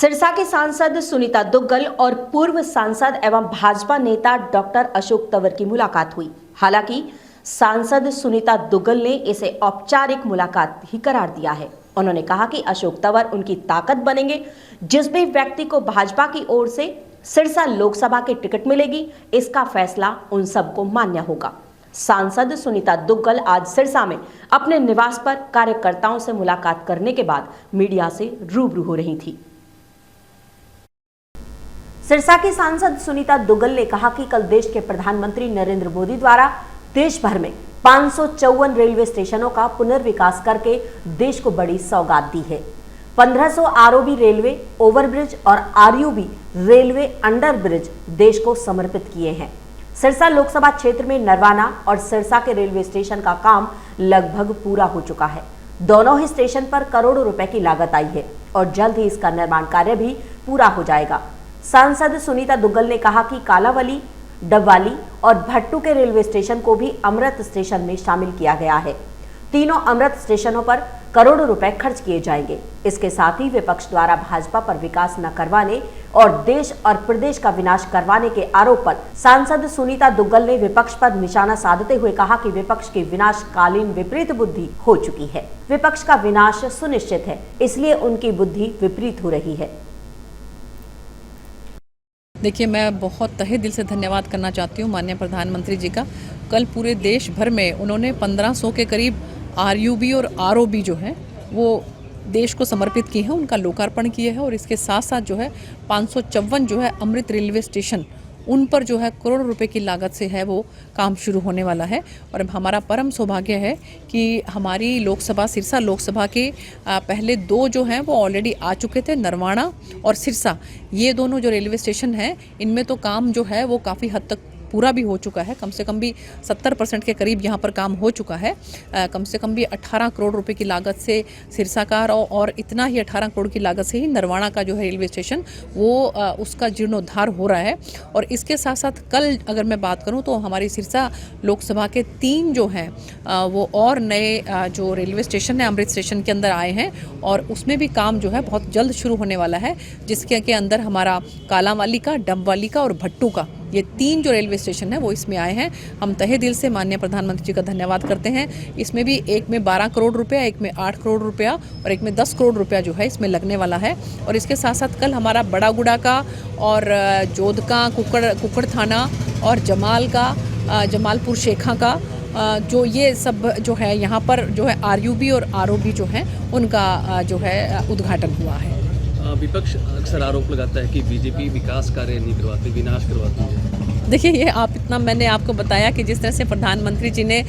सिरसा के सांसद सुनीता दुग्गल और पूर्व सांसद एवं भाजपा नेता डॉक्टर अशोक तंवर की मुलाकात हुई। हालांकि सांसद सुनीता दुग्गल ने इसे औपचारिक मुलाकात ही करार दिया है। उन्होंने कहा कि अशोक तंवर उनकी ताकत बनेंगे। जिस भी व्यक्ति को भाजपा की ओर से सिरसा लोकसभा की टिकट मिलेगी, इसका फैसला उन सबको मान्य होगा। सांसद सुनीता दुग्गल आज सिरसा में अपने निवास पर कार्यकर्ताओं से मुलाकात करने के बाद मीडिया से रूबरू हो रही थी। सिरसा की सांसद सुनीता दुग्गल ने कहा कि कल देश के प्रधानमंत्री नरेंद्र मोदी द्वारा देश भर में 554 रेलवे स्टेशनों का पुनर्विकास करके देश को बड़ी सौगात दी है। 1500 आरओबी रेलवे ओवरब्रिज और आरयूबी रेलवे अंडर ब्रिज देश को समर्पित किए हैं। सिरसा लोकसभा क्षेत्र में नरवाना और सिरसा के रेलवे स्टेशन का काम लगभग पूरा हो चुका है। दोनों ही स्टेशन पर करोड़ों रुपए की लागत आई है और जल्द ही इसका निर्माण कार्य भी पूरा हो जाएगा। सांसद सुनीता दुग्गल ने कहा कि कालावली, डबवाली और भट्टू के रेलवे स्टेशन को भी अमृत स्टेशन में शामिल किया गया है। तीनों अमृत स्टेशनों पर करोड़ों रुपए खर्च किए जाएंगे। इसके साथ ही विपक्ष द्वारा भाजपा पर विकास न करवाने और देश और प्रदेश का विनाश करवाने के आरोप पर सांसद सुनीता दुग्गल ने विपक्ष पर निशाना साधते हुए कहा कि विपक्ष की विनाशकालीन विपरीत बुद्धि हो चुकी है। विपक्ष का विनाश सुनिश्चित है, इसलिए उनकी बुद्धि विपरीत हो रही है। देखिए, मैं बहुत तहे दिल से धन्यवाद करना चाहती हूँ माननीय प्रधानमंत्री जी का। कल पूरे देश भर में उन्होंने 1500 के करीब आरयूबी और आरओबी जो है वो देश को समर्पित किए हैं, उनका लोकार्पण किए हैं। और इसके साथ साथ जो है 554 जो है अमृत रेलवे स्टेशन, उन पर जो है करोड़ों रुपए की लागत से है वो काम शुरू होने वाला है। और हमारा परम सौभाग्य है कि हमारी लोकसभा, सिरसा लोकसभा के पहले दो जो हैं वो ऑलरेडी आ चुके थे, नरवाना और सिरसा। ये दोनों जो रेलवे स्टेशन हैं, इनमें तो काम जो है वो काफ़ी हद तक पूरा भी हो चुका है। कम से कम भी 70% के करीब यहाँ पर काम हो चुका है। कम से कम भी 18 करोड़ रुपए की लागत से सिरसा का और इतना ही 18 करोड़ की लागत से ही नरवाना का जो है रेलवे स्टेशन वो उसका जीर्णोद्धार हो रहा है। और इसके साथ साथ कल अगर मैं बात करूँ तो हमारी सिरसा लोकसभा के 3 जो हैं वो और नए जो रेलवे स्टेशन है अमृत स्टेशन के अंदर आए हैं और उसमें भी काम जो है बहुत जल्द शुरू होने वाला है, जिसके अंदर हमारा कालांवाली का, डबवाली का और भट्टू का, ये 3 जो रेलवे स्टेशन है वो इसमें आए हैं। हम तहे दिल से माननीय प्रधानमंत्री जी का धन्यवाद करते हैं। इसमें भी एक में 12 करोड़ रुपया, एक में 8 करोड़ रुपया और एक में 10 करोड़ रुपया जो है इसमें लगने वाला है। और इसके साथ साथ कल हमारा बड़ागुड़ा का और जोधका, कुकड़ थाना और जमाल का, जमालपुर शेखा का जो ये सब जो है यहाँ पर जो है आरयूबी और आरओबी जो हैं उनका जो है उद्घाटन हुआ है। विपक्ष अक्सर आरोप लगाता है कि बीजेपी विकास कार्य नहीं करवाती, विनाश करवाती है। देखिए, ये आप इतना मैंने आपको बताया कि जिस तरह से प्रधानमंत्री जी ने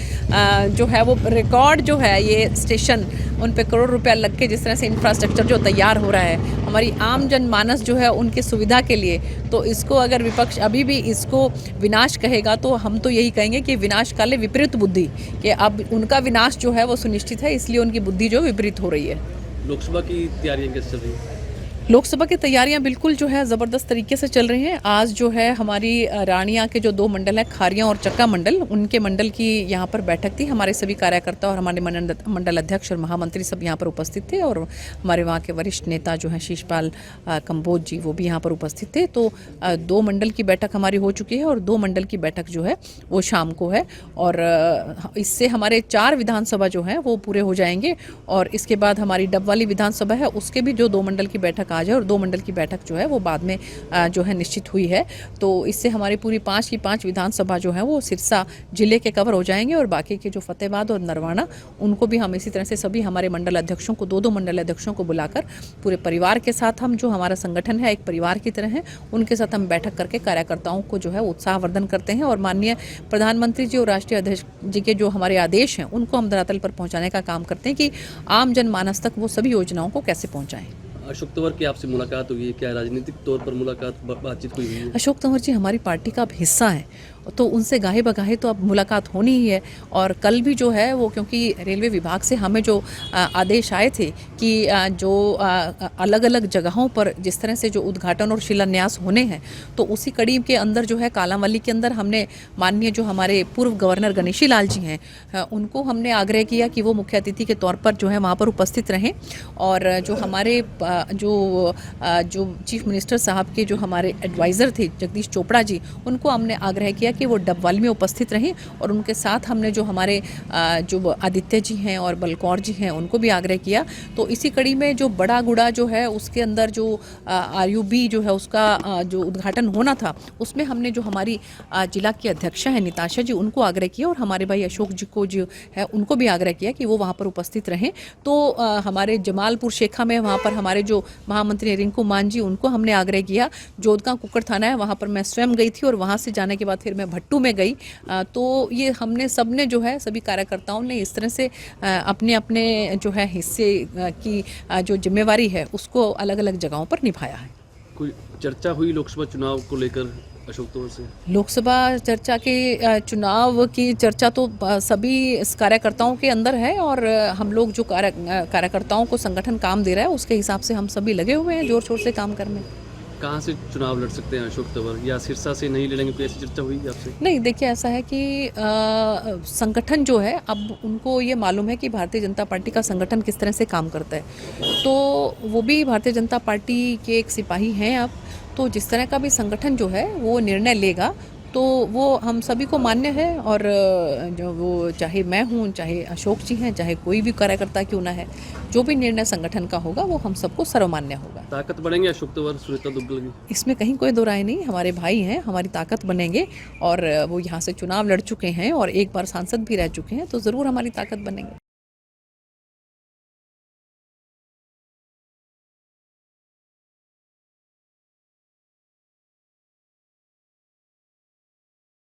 जो है वो रिकॉर्ड जो है ये स्टेशन उन पे करोड़ रुपया लग के जिस तरह से इंफ्रास्ट्रक्चर जो तैयार हो रहा है हमारी आम जनमानस जो है उनकी सुविधा के लिए, तो इसको अगर विपक्ष अभी भी इसको विनाश कहेगा तो हम तो यही कहेंगे कि विनाश काले विपरीत बुद्धि, कि अब उनका विनाश जो है वो सुनिश्चित है, इसलिए उनकी बुद्धि जो विपरीत हो रही है। लोकसभा की तैयारियां कैसे चल रही हैं? लोकसभा की तैयारियां बिल्कुल जो है ज़बरदस्त तरीके से चल रही हैं। आज जो है हमारी रानिया के जो 2 मंडल हैं, खारियां और चक्का मंडल, उनके मंडल की यहाँ पर बैठक थी। हमारे सभी कार्यकर्ता और हमारे मंडल अध्यक्ष और महामंत्री सब यहाँ पर उपस्थित थे और हमारे वहाँ के वरिष्ठ नेता जो हैं शीशपाल कंबोज जी, वो भी यहाँ पर उपस्थित थे। तो 2 मंडल की बैठक हमारी हो चुकी है और 2 मंडल की बैठक जो है वो शाम को है। और इससे हमारे 4 विधानसभा जो हैं वो पूरे हो जाएंगे। और इसके बाद हमारी डबवाली विधानसभा है, उसके भी जो 2 मंडल की बैठक आज है और 2 मंडल की बैठक जो है वो बाद में जो है निश्चित हुई है। तो इससे हमारी पूरी 5 की 5 विधानसभा जो है वो सिरसा जिले के कवर हो जाएंगे और बाकी के जो फतेहाबाद और नरवाना, उनको भी हम इसी तरह से सभी हमारे मंडल अध्यक्षों को 2-2 मंडल अध्यक्षों को बुलाकर पूरे परिवार के साथ, हम जो हमारा संगठन है एक परिवार की तरह है, उनके साथ हम बैठक करके कार्यकर्ताओं को जो है उत्साहवर्धन करते हैं और माननीय प्रधानमंत्री जी और राष्ट्रीय अध्यक्ष जी के जो हमारे आदेश हैं उनको हम धरातल पर पहुँचाने का काम करते हैं कि आम जनमानस तक वो सभी योजनाओं को कैसे पहुँचाएँ। अशोक तंवर की आपसे मुलाकात हुई है, क्या राजनीतिक तौर पर मुलाकात, बातचीत हुई है? अशोक तंवर जी हमारी पार्टी का अब हिस्सा है तो उनसे गाहे बगाहे तो अब मुलाकात होनी ही है। और कल भी जो है वो, क्योंकि रेलवे विभाग से हमें जो आदेश आए थे कि जो अलग अलग जगहों पर जिस तरह से जो उद्घाटन और शिलान्यास होने हैं, तो उसी कड़ी के अंदर जो है कालांवाली के अंदर हमने माननीय जो हमारे पूर्व गवर्नर गणेशी लाल जी हैं उनको हमने आग्रह किया कि वो मुख्य अतिथि के तौर पर जो है वहाँ पर उपस्थित रहें। और जो हमारे जो चीफ मिनिस्टर साहब के जो हमारे एडवाइज़र थे जगदीश चोपड़ा जी, उनको हमने आग्रह किया कि वो डबवाली में उपस्थित रहें। और उनके साथ हमने जो हमारे जो आदित्य जी हैं और बलकौर जी हैं उनको भी आग्रह किया। तो इसी कड़ी में जो बड़ा गुड़ा जो है उसके अंदर जो RUB जो है उसका जो उद्घाटन होना था, उसमें हमने जो हमारी जिला की अध्यक्षा है निताशा जी, उनको आग्रह किया। और हमारे भाई अशोक जी को जो है उनको भी आग्रह किया कि वो वहाँ पर उपस्थित रहें। तो हमारे जमालपुर शेखा में वहाँ पर हमारे जो महामंत्री रिंकू मान जी, उनको हमने आग्रह किया। जोधगांव कुक्कड़ थाना है, वहाँ पर मैं स्वयं गई थी और वहाँ से जाने के बाद फिर मैं भट्टू में गई। तो ये हमने सबने जो है सभी कार्यकर्ताओं ने इस तरह से अपने अपने जो है हिस्से की जो जिम्मेवारी है उसको अलग अलग जगहों पर निभाया है। कोई चर्चा हुई लोकसभा चुनाव को लेकर अशोक तंवर से? लोकसभा चर्चा के चुनाव की चर्चा तो सभी कार्यकर्ताओं के अंदर है। और हम लोग जो कार्यकर्ताओं को संगठन काम दे रहा है उसके हिसाब से हम सभी लगे हुए हैं जोर शोर से काम करने। कहाँ से चुनाव लड़ सकते हैं अशोक तंवर, या सिरसा से नहीं लड़ेंगे? कोई ऐसी चर्चा हुई आपसे? नहीं, देखिए ऐसा है कि संगठन जो है अब उनको ये मालूम है कि भारतीय जनता पार्टी का संगठन किस तरह से काम करता है, तो वो भी भारतीय जनता पार्टी के एक सिपाही हैं अब। तो जिस तरह का भी संगठन जो है वो निर्णय लेगा तो वो हम सभी को मान्य है। और जो वो चाहे मैं हूँ, चाहे अशोक जी हैं, चाहे कोई भी कार्यकर्ता क्यों ना है, जो भी निर्णय संगठन का होगा वो हम सबको सर्वमान्य होगा। ताकत बढ़ेंगे अशोक तंवर सुनीता दुग्गल की? इसमें कहीं कोई दो राय नहीं, हमारे भाई हैं, हमारी ताकत बनेंगे। और वो यहाँ से चुनाव लड़ चुके हैं और एक बार सांसद भी रह चुके हैं, तो ज़रूर हमारी ताकत बनेंगे।